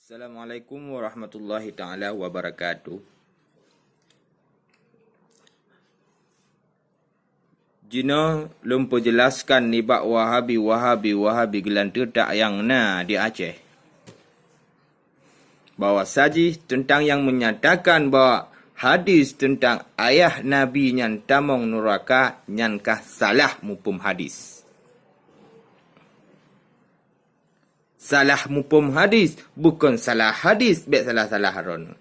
Assalamualaikum warahmatullahi taala wabarakatuh. Jina lumpur jelaskan ni bak Wahabi gelantur tak yang na di Aceh. Bahawa saji tentang yang menyatakan bahawa hadis tentang ayah Nabi nyan tamong neraka nyankah salah mupum hadis. Salah mupum hadis, bukan salah hadis, bet salah-salah haron.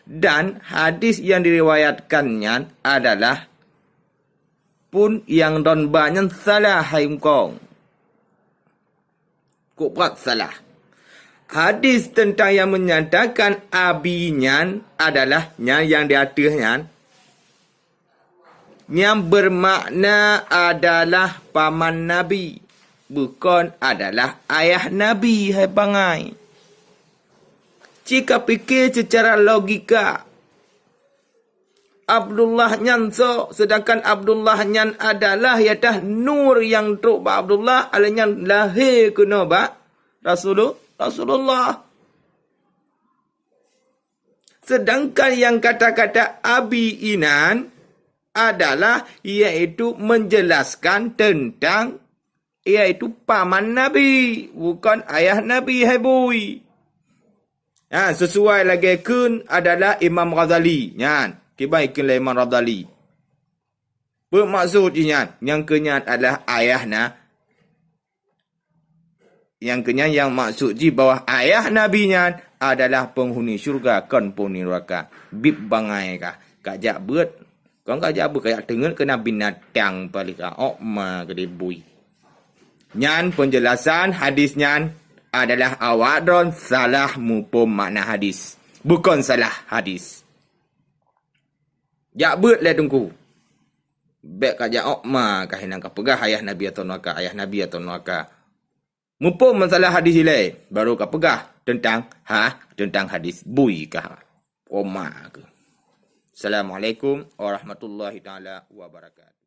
Dan hadis yang diriwayatkannya adalah pun yang don banyak salah haimkong. Kuprat salah. Hadis tentang yang menyatakan abinya adalah yang di atasnya, yang bermakna adalah paman Nabi, bukan adalah ayah Nabi, hai pangai. Jika fikir secara logika, Abdullah nyan so, sedangkan Abdullah nyan adalah yaitu nur yang truk ba Abdullah, alanya lahir kena ba Rasulullah. Sedangkan yang kata-kata abi inan adalah iaitu menjelaskan tentang iaitu paman Nabi, bukan ayah Nabi, hai boy. Sesuai lagi kun adalah Imam Ghazali. Kebaikanlah Imam Ghazali. Bermaksudnya yang kenyat adalah ayahna. Yang kenyat yang maksud ji bawah ayah Nabi-nya adalah penghuni syurga kan penghuni neraka. Bib bangai kah? Kajak beut. Kau kajak beut kajak tengen kena binatang palika. Ma gede bui. Nyan penjelasan hadisnya adalah awak don salah mupum makna hadis. Bukan salah hadis. Jak beut le tungku. Bek kajak ma kahinan ka pegah ayah Nabi atau neraka, ayah Nabi atau neraka. Mupum masalah hadis ile baru ka pegah tentang tentang hadis bui kah. Oma ke. Assalamualaikum warahmatullahi taala wabarakatuh.